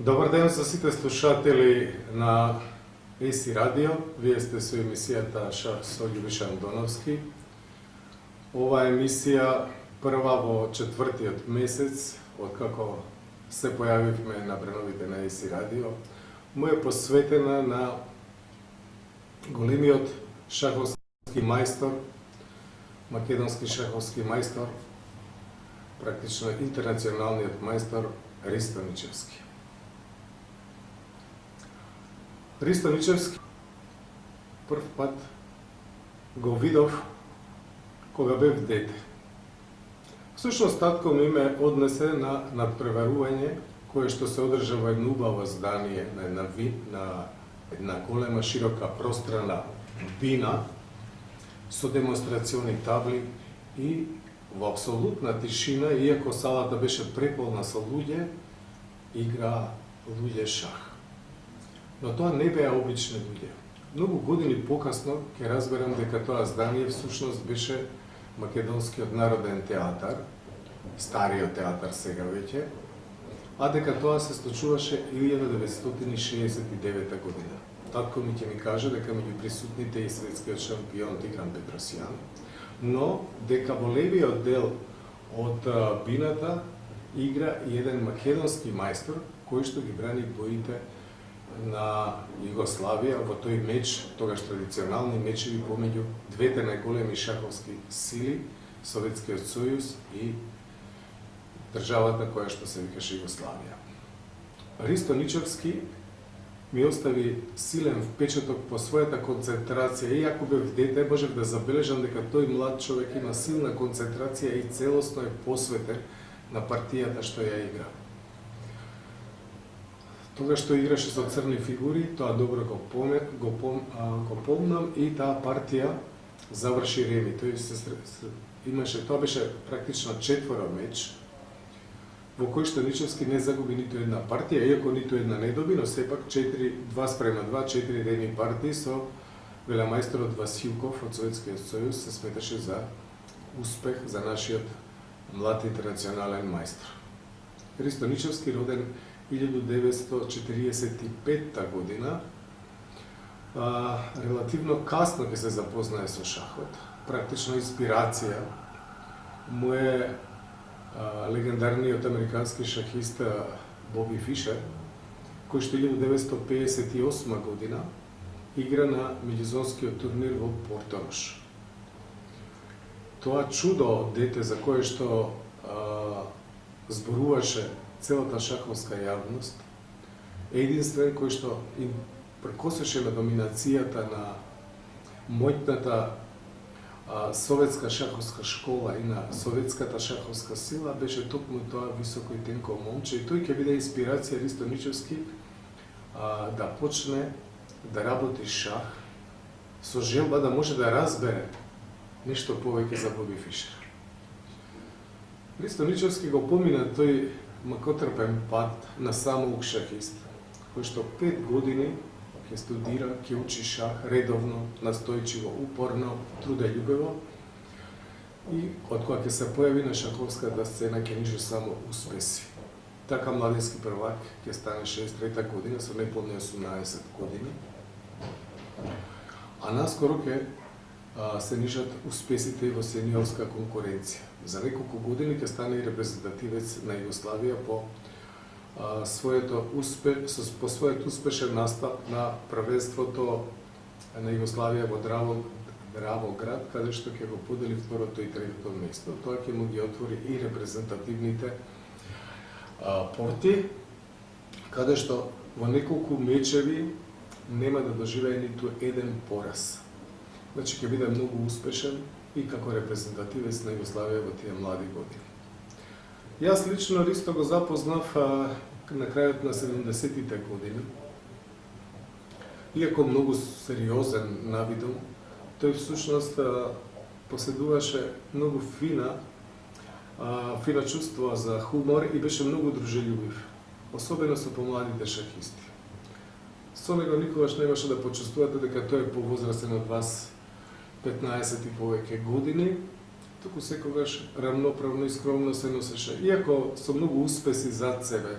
Добар ден за сите слушатели на ЕСИ Радио. Вие сте со емисијата Шах со Љубиша Андоновски. Ова емисија прва во четвртиот месец, откако се појавивме на бреновите на ЕСИ Радио, му е посветена на големиот шаховски мајстор, македонски шаховски мајстор, практично интернационалниот мајстор Ристо Ничевски. Ристо Ничевски прв пат го видов кога бев дете. Всушност татко ми ме однесе на надпреварување кое што се одржа во едно убаво здание на една голема широка пространа бина со демонстрациони табли и во апсолутна тишина, иако салата беше преполна со луѓе, игра луѓе шах. Но тоа не беа обични луѓе. Многу години покасно ќе разберам дека тоа здание всушност беше Македонскиот народен театар, стариот театар сега веќе, а дека тоа се случуваше 1969 година. Татко ми ќе ми каже дека меѓу присутните и светскиот шампион Тигран Петросјан, но дека во левиот дел од бината игра и еден македонски мајстор кој што ги брани боите на Југославија во тој меч, тогаш традиционални мечеви помеѓу двете најголеми шаховски сили, Советскиот сојуз и државата која што се викаше Југославија. Ристо Ничевски ми остави силен впечаток по својата концентрација. Иако бев дете, можев да забележам дека тој млад човек има силна концентрација и целосно е посветен на партијата што ја игра. Тога што играше со црни фигури, тоа добро го помнам и таа партија заврши реми. Тоа беше практично четворо меч, во кој што Ничевски не загуби ниту една партија, иако ниту една не доби, но сепак 2:2, 4 реми партии со велемајсторот Василков од Советскиот сојуз се сметаше за успех за нашиот млад интернационален мајстор. Ристо Ничевски роден 1945 година, релативно касно ќе се запознае со шахот. Практично инспирација му е легендарниот американски шахист Боби Фишер, кој што 1958 година игра на меѓузонскиот турнир во Порторош. Тоа чудо дете за кое што зборуваше целата шаховска јавност, е единствен кој што им прекосеше на доминацијата на моќната советска шаховска школа и на советската шаховска сила, беше токму тоа високо и тенко момче, и тој ќе биде инспирација Ристо Ничевски да почне да работи шах со желба да може да разбере нешто повеќе за Боби Фишер. Ристо Ничевски го помина тој макотрпен пат на самоук шахист, кој што 5 години ќе студира, ќе учи шах редовно, настојчиво, упорно, труделјубиво, и од кога ќе се појави на шаховската сцена ќе ниже само успеси. Така младински првак ќе стане 63-та година со неполни 18 години, а наскоро ќе се нижат успесите и во сениорска конкуренција. За неколку години ќе стане и репрезентативец на Југославија по својот успешен настап на првенството на Југославија во Дравоград, каде што ќе го подели второто и третото место. Тоа ќе му ги отвори и репрезентативните порти, каде што во неколку мечеви нема да доживее ниту еден пораз. Значи ќе биде многу успешен и како репрезентативец на Југославија во тие млади години. Јас лично Ристо го запознав на крајот на 70-тите години. Иако многу сериозен на видом, тој всушност поседуваше многу фина чувство за хумор и беше многу дружелјубив, особено со помладите шахисти. Со него никогаш немаше да почувствувате дека тој е повозрастен од вас 15 и повеќе години, туку секогаш рамноправно и скромно се носеше. Иако со многу успеси зад себе,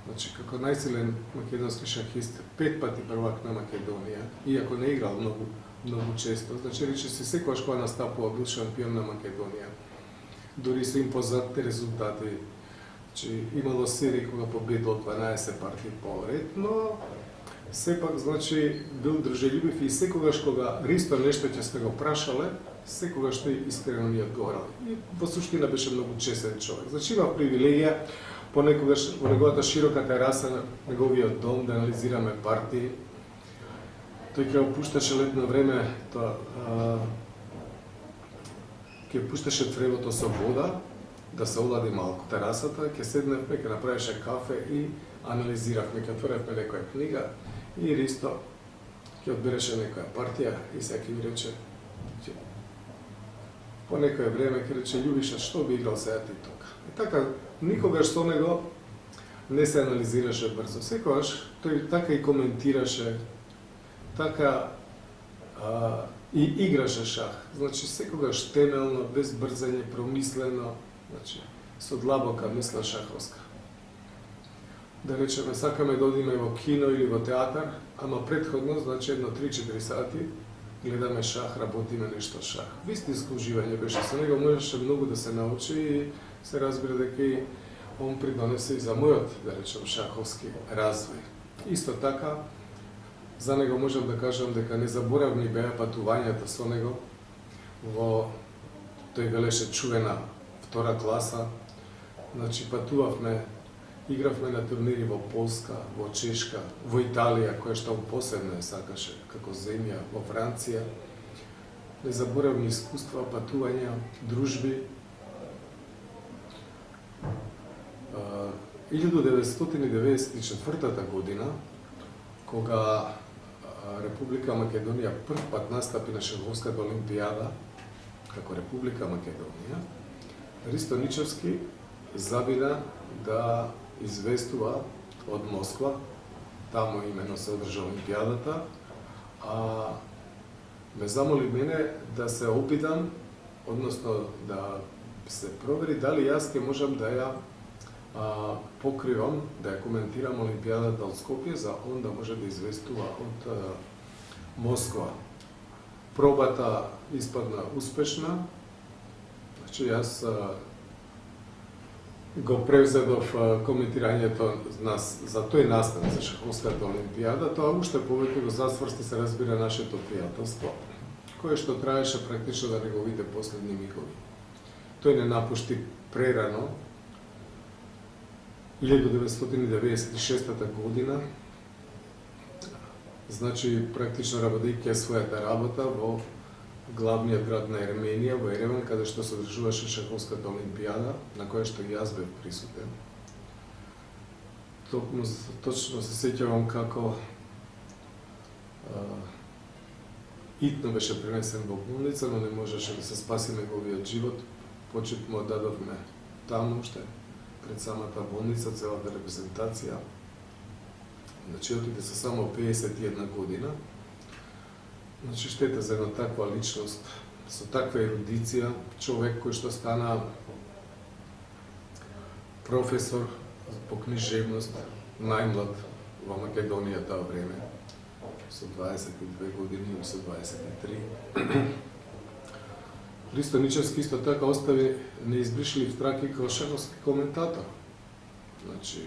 Znači, kako najsilен makedonski šahist, 5 pati prvak na Македонија, иако не играл многу често, значи рече се секогаш кога настапува бил шампион на Македонија. Дори со импозантни резултати. Значи, имало серии кога победил 12 партии поред, но сепак, значи, бил дружелюбив и секогаш кога Ристо нешто ќе сте го прашале, секогаш тој искрено ни одговорал. И во суштина беше многу честен човек. Значи, имав привилегија понекогаш во неговата широка тераса на неговиот дом да анализираме партии. Тој ќе опушташе летно време, ќе пушташе тревото со вода, да се олади малку терасата, ќе седневме, ќе направеше кафе и анализиравме, ќе отворевме некоја книга и Ристо ќе одбереше некоја партија и секи ми рече, по некој време ќе рече, Љубиша, што би играл сега ти тука? И така, никогаш со него не се анализираше брзо. Секогаш тој така и коментираше, така и играше шах. Значи, секогаш темелно, без брзање, промислено, значи, со длабока мисла шаховска. Да речеме, сакаме да одиме во кино или во театар, ама предходно, значи, едно 3-4 сати, гледаме шах, работиме нешто шах. Вистинско уживање беше со него, можеше многу да се научи и се разбира дека и он придонесе и за мојот, да речем, шаховски развој. Исто така, за него можам да кажам дека незаборавни беа патувањата со него во, тој велеше, чувена втора класа. Значи, патувавме, игравме на турнири во Полска, во Чешка, во Италија, која што посебно сакаше како земја, во Франција. Незаборавни искуства, патувања, дружби. 1994 година, кога Република Македонија прв пат настапи на шаховската олимпијада, како Република Македонија, Ристо Ничевски забина да известува од Москва, таму имено се одржа олимпијадата, а ме замоли мене да се опитам, односно да се провери дали јас ќе можам да ја покривам, да ја коментирам олимпијадата од Скопје, за он да може да известува од Москва. Пробата испадна успешна, значи јас го превзедов коментирањето за тој настан за шаховската олимпијада, тоа уште повеќе го засврсти, се разбира, нашето пријателство, кое што траеше практично да неговите последни мигови. Тој не напушти прерано, 1996 година, значи практично работејќи својата работа во главниот град на Ерменија, во Ереван, каде што се одржуваше шаховската олимпијада, на која што и јас бев присутен. Точно се сеќавам како итно беше пренесен во болница, но не можеше да се спаси неговиот живот. Почет му дадовме таму, уште пред самата болница, целата репрезентација. Значи, отиде со само 51 година. Значи, штета за една таква личност, со таква ерудиција, човек кој што стана професор по книжевност, најмлад во Македонија таа време, со 22 години или со 23. Ристо Ничевски исто така остави неизбришлив трак и како шаховски коментатор. Значи,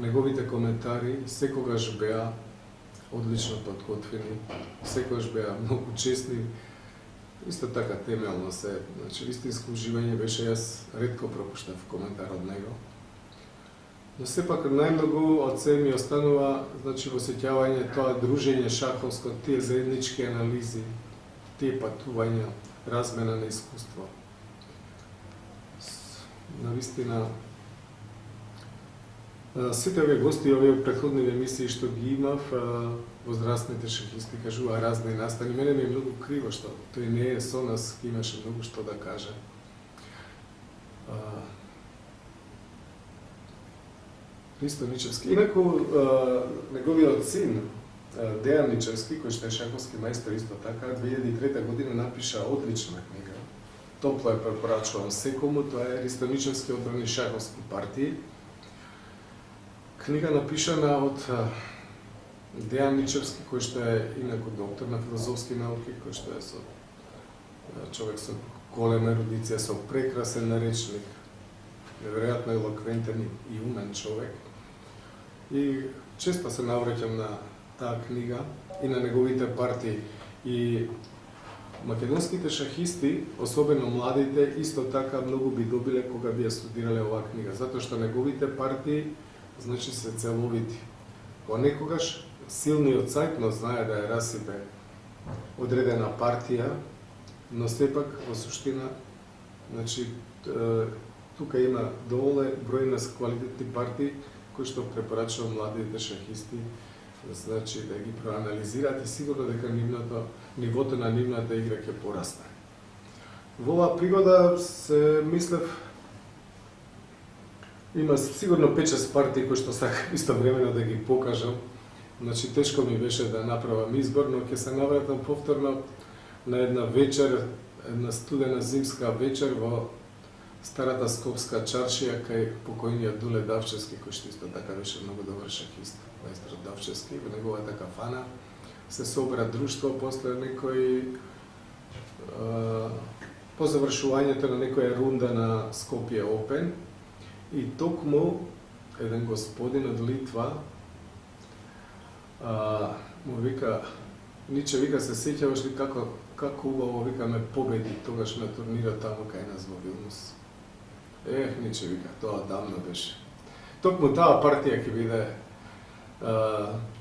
неговите коментари секогаш беа одлично подготвени, секогаш беа многу честни, исто така темелно се, значи вистинско уживање беше, јас ретко пропуштав коментар од него. Но сепак најмногу од се ми останува, значи, во сеќавање тоа дружење шаховско, тие заеднички анализи, тие патувања, размена на искуство. Навистина, сите овие гости, овие претходни емисии што ги имав, возрастните шахисти кажува разни настани. Мене ми е многу криво што тој не е со нас, имаше многу што да каже. Ристо Ничевски. Инаку, неговиот син, Дејан Ничевски, кој што е шаховски мајстор исто така, 2003 година напиша одлична книга. Топло е препорачувам секому, тоа е Ристо Ничевски одбрани шаховски партии. книга напишана од Дејан Ничевски, кој што е инаку доктор на филозофски науки, кој што е човек со голема ерудиција, со прекрасен наречник, неверојатно елоквентен и умен човек. И често се навраќам на таа книга и на неговите партии. И македонските шахисти, особено младите, исто така многу би добиле кога би ја студирале оваа книга, затоа што неговите партии, значи, се целовити. Понекогаш силниот цајкно знае да ја расипе одредена партија, но сепак во суштина, значи, тука има доволе бројна квалитетни партии кои што препорачувам младите шахисти, значи да ги проанализираат и сигурно дека нивото на нивната игра ќе порасне. Во оваа пригода се мислев, има сигурно 5-6 партии кои што сакам истовремено да ги покажам. Значи тешко ми беше да направам избор, но ќе се навратам повторно на една вечер, една студена зимска вечер во старата Скопска чаршија кај покојниот Дуле Давчевски, кој што исто така беше многу добар шахист, мајстор Давчевски, во неговата кафана се собра друштво после по завршувањето на некоја рунда на Скопје Опен, и токму еден господин од Литва му вика, Ниче, вика, се сеќаваш ли како убаво, вика, ме победи тогаш на турнирот таму кај нас во Вилнус. Ниче, вика, тоа давно беше. Токму таа партија ќе биде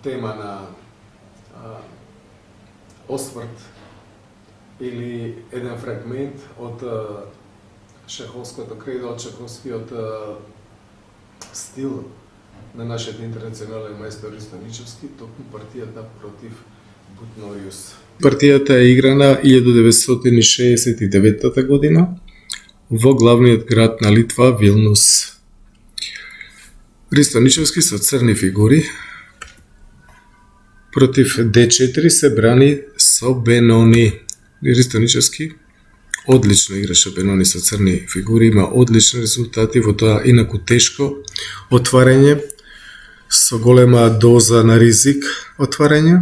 тема на осврт или еден фрагмент од шаховското кредо, од шаховскиот стил на нашиот интернационален мајстор Ристо Ничевски, токму партијата против Бутнориус. Партијата е играна 1969 година во главниот град на Литва, Вилнус. Ристо Ничевски со црни фигури против D4 се брани со Бенони. Ристо Ничевски одлично играше Бенони со црни фигури, има одлични резултати во тоа инаку тешко отварање, со голема доза на ризик отварање,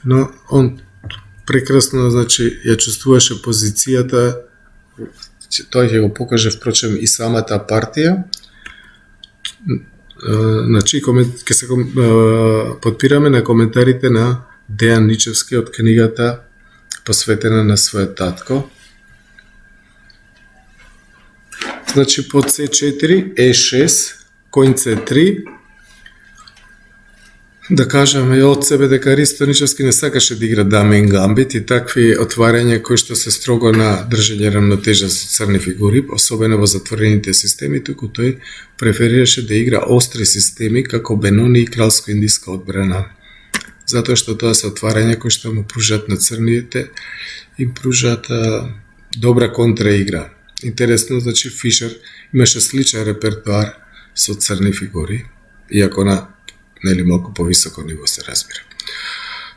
но он прекрасно, значи, ја чувствуваше позицијата, тоа ќе го покаже впрочем и самата партија. Значи, ќе се подпираме на коментарите на Дејан Ничевски од книгата посветена на својот татко. Значи, под C4, E6, конј C3, да кажеме од себе дека Ристо Ничевски не сакаше да игра дамен гамбит и такви отварања кои што се строго на држење рамнотежа со црни фигури, особено во затворените системи, туку тој преферираше да игра остри системи како Бенони и кралско-индиска одбрана. Затоа што тоа се отварања кои што му пружат на црните и пружат добра контраигра. Интересно, значи Фишер имаше сличен репертуар со црни фигури, иако на малку повисоко ниво се разбира.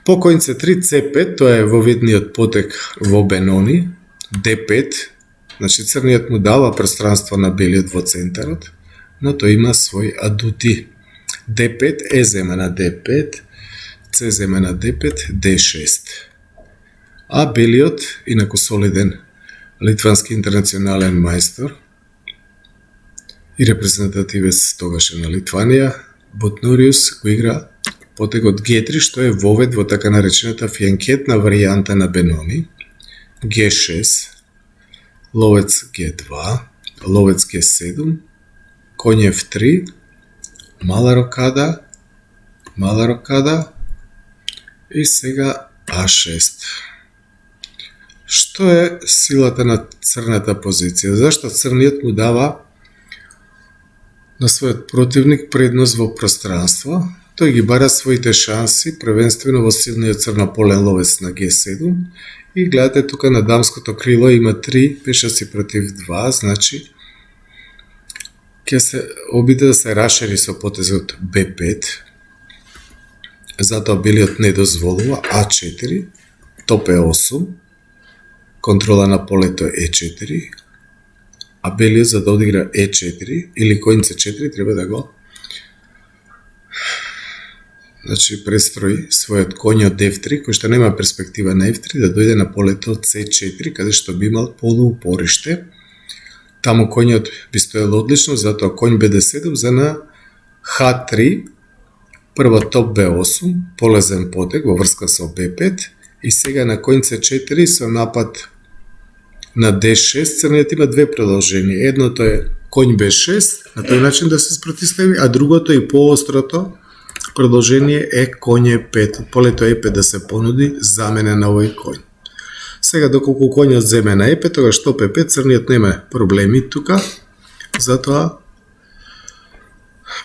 По конј C3, C5, тоа е во видниот потек во Бенони, D5, значи црниот му дава пространство на белиот во центарот, но тој има свој адути. D5, E зема на D5, C зема на D5, D6. А белиот, инаку солиден литвански интернационален мајстор и репрезентативец тогаш на Литванија, Бутнориус го игра потегот G3, што е вовед во така наречената фијанкетна варијанта на Бенони, G6, ловец G2, ловец G7, конј F3, мала рокада и сега A6. Што е силата на црната позиција? Зашто црниот му дава на својот противник предност во пространство? Тој ги бара своите шанси, првенствено во силниот црнополен ловец на G7, и гледате тука на дамското крило има 3 пешаци против 2, значи ќе се обиде да се рашери со потезот B5, затоа белиот не дозволува A4, топ E8, контрола на полето E4, а белиот за да одигра E4 или конј C4 треба да го Значи, престрои својот коњ од F3, кој што нема перспектива на F3, да дојде на полето C4, каде што би имал полуупориште. Таму коњот би стоел одлично, затоа коњ BD7 за на H3, прво топ B8, полезен потек во врска со B5, и сега на коњ C4 со напад на D6, црниот има две продолженија. Едното е коњ B6, на тој начин да се спротистави, а другото и поострото продолжение е коњ E5, полето E5 да се понуди замена на овој коњ. Сега, доколку коњот земе на E5, тогаш топ E5, црниот нема проблеми тука, затоа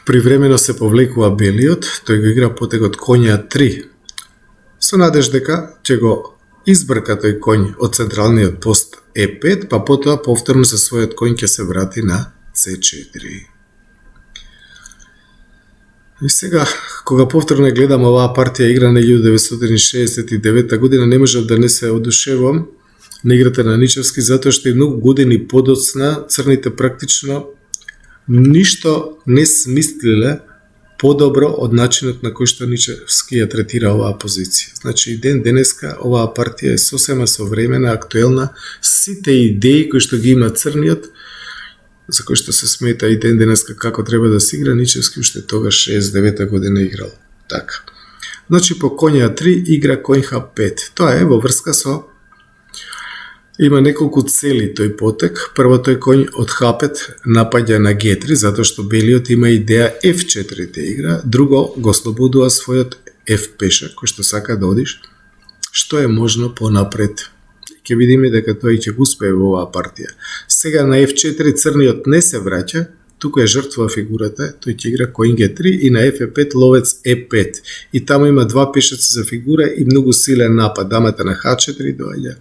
привремено се повлекува белиот, тој го игра потегот коњ A3, со надеж дека ќе го избрка тој коњ од централниот пост E5, па потоа повторно со својот коњ ќе се врати на C4. И сега, кога повторно гледам оваа партија играна 1969 година, не можам да не се одушевам на играта на Ничевски, затоа што и многу години подоцна црните практично ништо не смислиле подобро од начинот на кој што Ничевски ја третира оваа позиција. Значи, и ден денеска оваа партија е сосема современа, актуелна, сите идеи кои што ги има црниот, за кој што се смета и ден денеска како треба да се игра, Ничевски уште тогаш 69 година играл. Така. Значи, по коњ А3 игра коњ H5. Тоа е во врска со... Има неколку цели тој потек. Првото е коњ од H5 напаѓа на G3, затоа што белиот има идеја F4 да игра. Друго, го слободува својот F пешак, кој што сака да одиш. Што е можно понапред? Ќе видиме дека тој ќе го успее во оваа партија. Сега на F4 црниот не се враќа, туку е жртва фигурата, тој ќе игра коњ G3 и на F5 ловец E5. И таму има два пешаци за фигура и многу силен напад. Дамата на H4 доаѓа.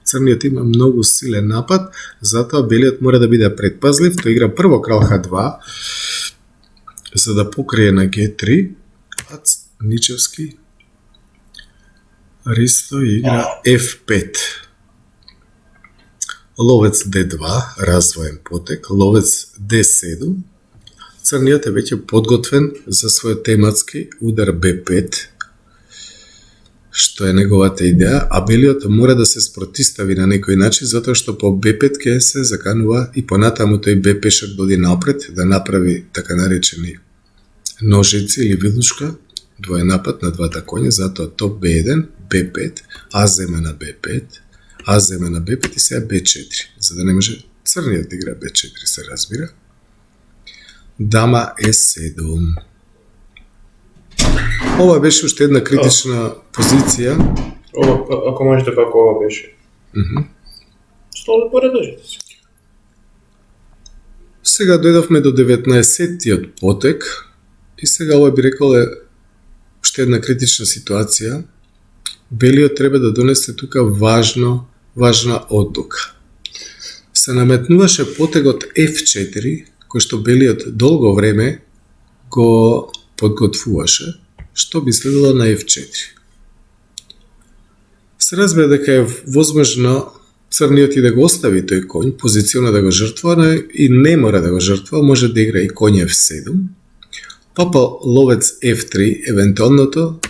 Црниот има многу силен напад, затоа белиот мора да биде предпазлив. Тој игра прво крал H2 за да покрие на G3, а Ничевски Ристо игра F5. Ловец D2, развоен потек, ловец D7. Црниот е веќе подготвен за својот тематски удар B5, што е неговата идеја, а белиот мора да се спротистави на некој начин, затоа што по B5 ќе се заканува и понатаму тој B пешак доди напред, да направи така наречени ножици или вилушка, двоен напад на двата коња, затоа топ B1, B5, А зема на B5, А зема на B5 и сега B4, за да не може црниот да игра B4, се разбира. Дама E7. Ова беше уште една критична позиција. Ако можете како ова беше. Столу поредожите се. Сега дојдовме до 19-тиот потек и сега ова би рекол е уште една критична ситуација. Белиот треба да донесе тука важна одлука. Се наметнуваше потегот F4, кој што белиот долго време го подготвуваше, што би следело на F4. Се разбира дека е возможно црниот и да го остави тој коњ, позициона да го жртва, и не мора да го жртва, може да игра и коњ F7, па по ловец F3, евентуалното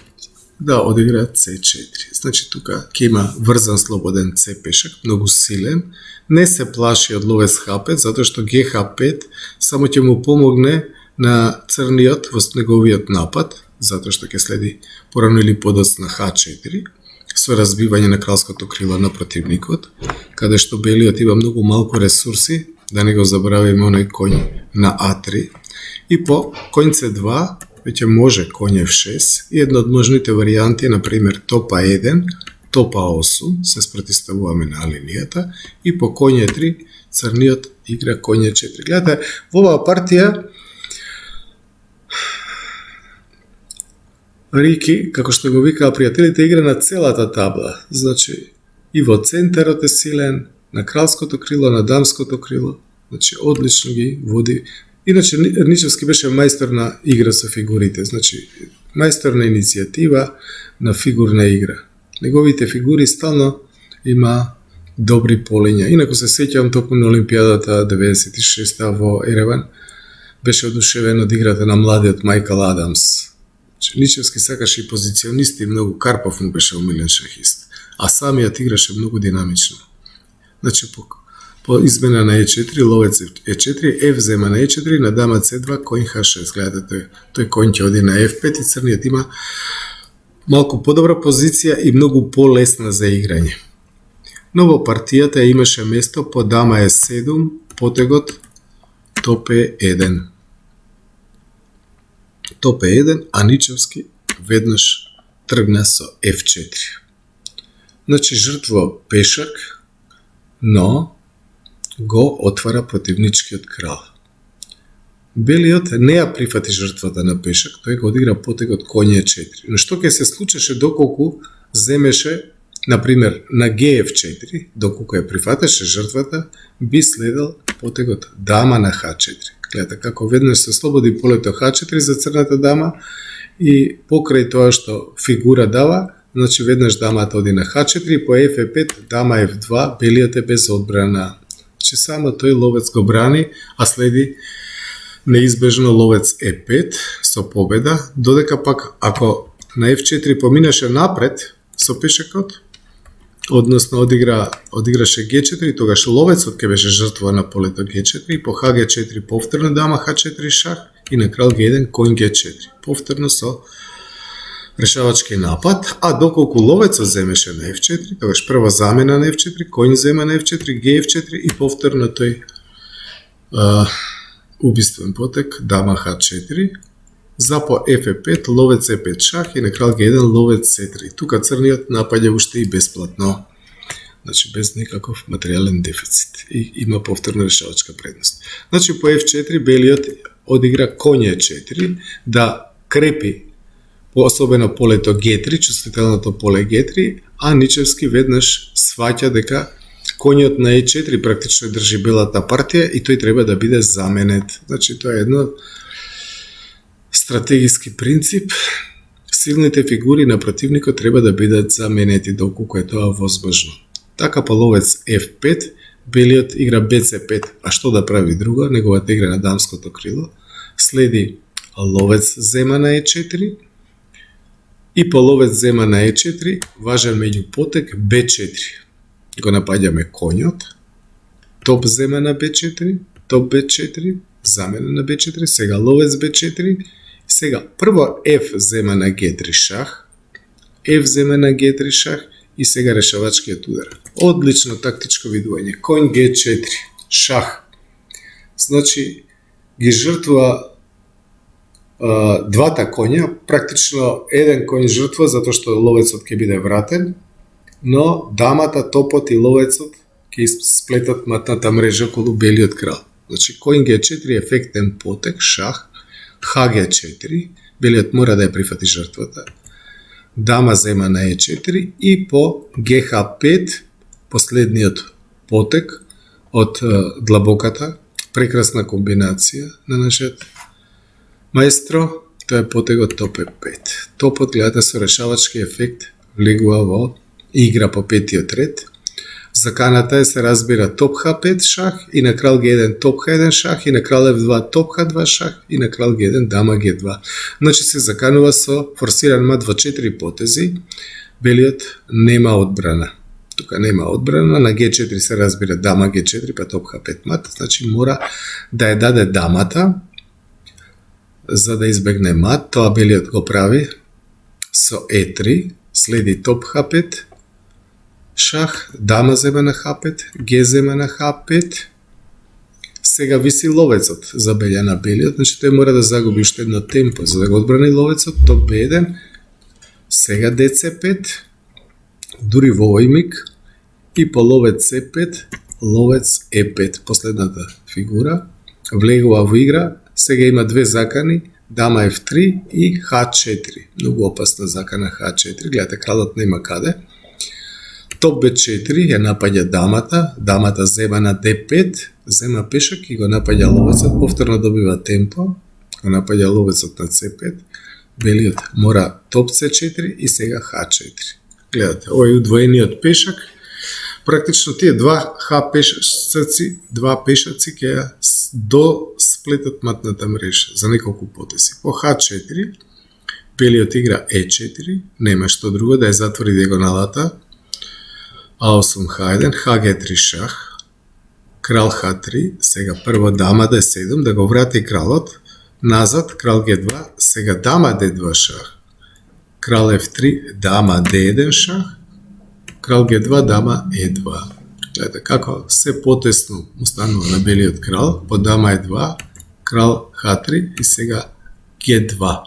да одигра C4. Значи тука ќе има врзан слободен C пешак, многу силен, не се плаши од ловец H5, затоа што GH5 само ќе му помогне на црниот во неговиот напад, затоа што ќе следи порано или подоцна H4, со разбивање на кралското крило на противникот, каде што белиот има многу малку ресурси, да не го заборавиме оној коњ на А3, и по коњ C2 веќе може коњ F6 и една од можните варијанти е, например, топ А1, топ А8, се спротиставуваме на линијата, и по коњ E3 црниот игра коњ E4. Гледате, во оваа партија Рики, како што го викаа пријателите, игра на целата табла. Значи, и во центарот е силен, на кралското крило, на дамското крило. Значи, одлично ги води. Иначе, Ничевски беше мајстор на игра со фигурите. Значи, мајстор на иницијатива, на фигурна игра. Неговите фигури стално има добри полиња. Инако се сеќавам токму на Олимпијадата 96-та во Ереван, беше одушевен од играта на младиот Майкл Адамс. Ничевски сакаше и позиционисти, многу Карпов му беше омилен шахист, а самиот играше многу динамично. Значи, по измена на E4, ловец E4, F зема на E4, на дама C2, конј H6. Гледате, тој конј ќе оди на F5 и црниот има малку подобра позиција и многу полесна за играње. Но во партијата имаше место по дама E7, потегот топ E1. Топ E1, а Ничевски веднаш тргна со F4. Значи, жртво пешак, но го отвара противничкиот крал. Белиот не ја прифати жртвата на пешак, тој го одигра потегот коње 4. Но што ќе се случеше доколку земеше, например, на GF4, доколку ја прифатеше жртвата, би следел потегот дама на H4. Гледате како веднаш се слободи полето H4 за црната дама и покрај тоа што фигура дава, значи веднаш дамата оди на H4 по F5, дама F2, белиот е без одбрана. Че само тој ловец го брани, а следи неизбежно ловец E5 со победа, додека пак ако на F4 поминеше напред со пешакот, односно одиграше G4, тогаш ловецот ќе беше жртва на полето G4, по HG4 повторно дама H4 шах и на крал G1 конј G4, повторно со решавачки напад, а доколку ловецот земеше на F4, тогаш прва замена на F4, конј зема на F4, G4 и повторно тој убиствен потек, дама H4, за по F5, ловец E5 шах и на крал G1 ловец C3. Тука црниот напаѓа уште и бесплатно, значи без никаков материјален дефицит и има повторно решавачка предност. Значи по F4 белиот одигра коње 4 да крепи особено полето G3, чувствителното поле G3, а Ничевски веднаш сваќа дека коњот на E4 практично држи белата партија и тој треба да биде заменет. Значи тоа е едно стратегиски принцип. Силните фигури на противникот треба да бидат заменети доколку е тоа возможно. Така по ловец F5, белиот игра BC5, а што да прави друго, неговата игра на дамското крило, следи ловец зема на E4, и по ловец зема на E4, важен меѓупотек B4. Го напаѓаме коњот, топ зема на B4, топ B4, замена на B4, сега ловец B4, сега прво F зема на G3 шах, F зема на G3 шах и сега решавачкиот удар. Одлично тактичко видување. Конј G4 шах. Значи ги жртвува двата коња, практично еден коњ жртва затоа што ловецот ќе биде вратен, но дамата, топот и ловецот ќе сплетат матната мрежа околу белиот крал. Значи коњ G4 ефектен потек, шах, HG4, белиот мора да ја прифати жртвата, дама зема на E4 и по GH5 последниот потек од длабоката, прекрасна комбинација на нашиот маестро, тоа е потегот топ E5. Топот, гледате, со решавачки ефект влегува во игра по петиот ред. Заканата е се разбира топ H5 шах и на крал G1 топ H1 шах и на крал F2 топ H2 шах и на крал G1 дама G2. Значи се заканува со форсиран мат во 4 потези, белиот нема одбрана. Тука нема одбрана, на G4 се разбира дама G4 па топ H5 мат, значи мора да ја даде дамата за да избегне мат. Тоа белиот го прави со E3, следи топ H5 шах, дама зема на H5, G зема на H5, сега виси ловецот за белја на белиот, значи тој мора да загуби уште едно темпо за да го одбрани ловецот, топ B1, сега DC5, дури во овој миг, и по ловец C5, ловец E5, последната фигура, влегува во игра, сега има две закани, дама F3 и H4, многу опасна закана H4, гледате, кралот нема каде. Топ B4 ја напаѓа дамата, дамата зема на D5, зема пешак и го напаѓа ловецот, повторно добива темпо, го напаѓа ловецот на C5, белиот мора топ C4 и сега H4. Гледате, овој удвоениот пешак, практично тие два пешаци ќе сплетат матната мрежа за неколку потеси. По H4, белиот игра E4, нема што друго да ја затвори диагоналата. A8 H1, HG3 шах, крал H3, сега прво дама D7, да го врати кралот, назад, крал G2, сега дама D2 шах, крал F3, дама D1 шах, крал G2, дама E2. Гледате како се потесно му станува на белиот крал, по дама E2, крал H3 и сега G2.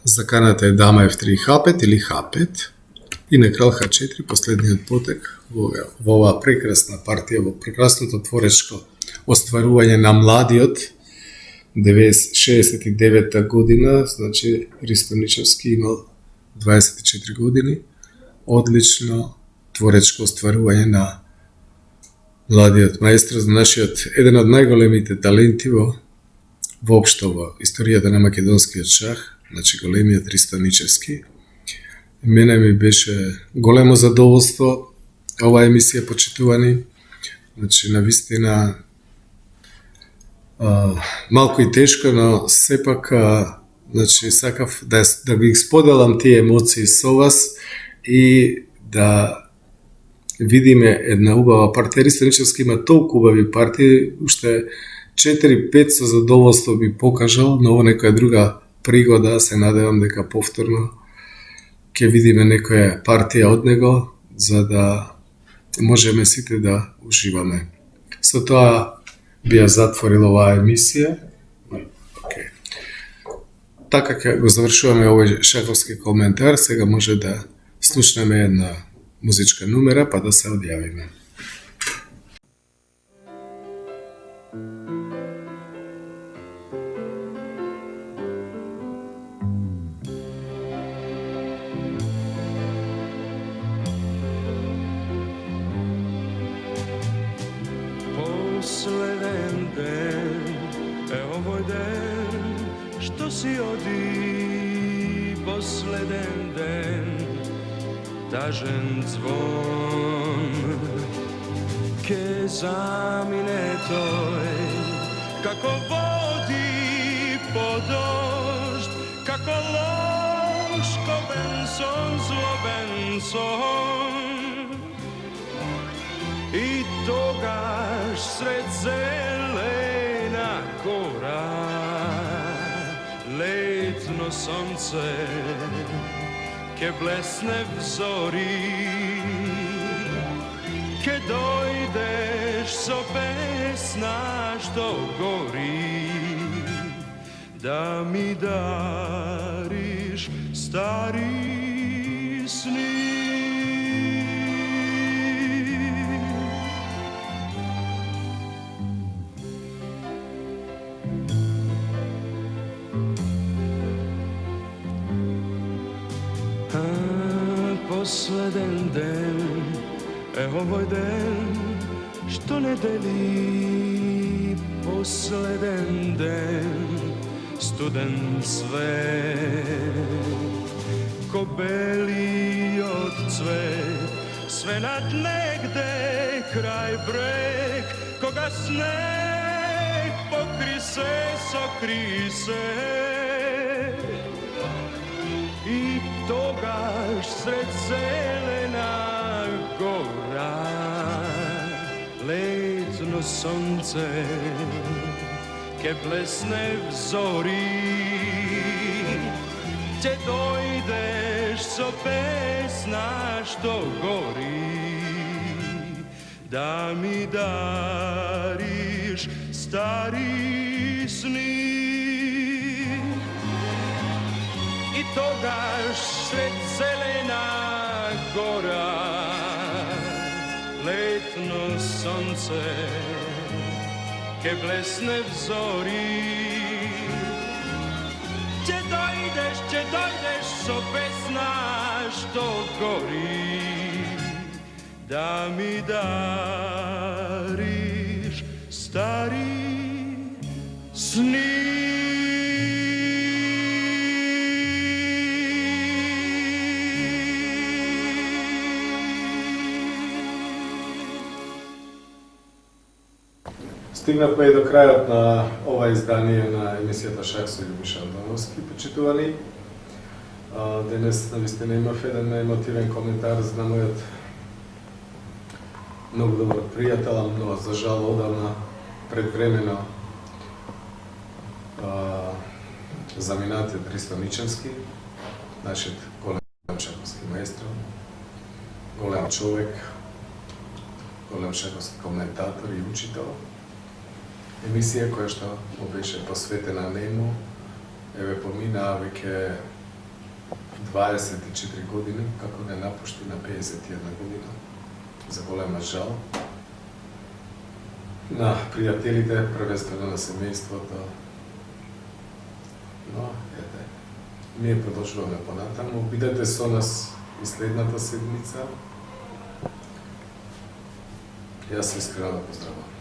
Заканата е дама F3 H5 или H5 и на крал H4 последниот потек во оваа прекрасна партија, во прекрасното творечко остварување на младиот 69 година, значи Ристо Ничевски имал 24 години, одлично творечко остварување на младиот маестро, нашиот еден од најголемите таленти воопшто во историјата на македонскиот шах, значи големиот Ристо Ничевски. Мене ми беше големо задоволство оваа емисија, почитувани. Значи, навистина малку и тешко, но сепак значи, сакав да ги споделам тие емоции со вас и да видиме една убава партија. Ристо Ничевски има толку убави партии, уште 4-5 со задоволство би покажал, но во некоја друга пригода се надевам дека повторно ќе видиме некоја партија од него, за да можеме сите да уживаме. Со тоа би ја затворил оваа емисија. Така ќе го завршуваме овој шаховски коментар. Сега може да слушнеме една музичка нумера, па да се одјавиме. Последен ден е овој ден што си оди, последен ден, тажен звон ке замине тој, како води по дожд, како лошковен сон, злобен сон. И тогаш сред зелена гора летно сонце ке блесне в зори, ке дојдеш со песна што гори, да ми дариш стари сни. Последен ден е овој ден што не дели, последен ден, студен свет, ко белиот цвет, свенат негде крај брег, кога снег покри се, сокри се. И тогаш сред зелена гора летно сонце ке блесне в зори, ќе дојдеш со песна што гори, да ми дариш стари сни. И тогаш сред зелена гора летно сонце ке блесне в зори, ќе дојдеш со песна што гори, да ми дариш стари сни. Стигнавме и до крајот на ова издание на емисијата Шах со Љубиша Андоновски, почитувани. Денес навистина имав еден емотивен коментар за мојот многу добар пријател, но за жал одамна предвремено заминатиот Христо Ничевски, нашиот голем шаховски маестро, голем човек, голем шаховски коментатор и учител. Емисија која што му беше посветена нему, еве поминаа веќе 24 години, како не напушти на 51 година, за голема жал. На пријателите, првенствено на семејството, но, ете, ние продолжуваме понатаму. Бидете со нас и следната седмица. Јас искрено да поздравувам.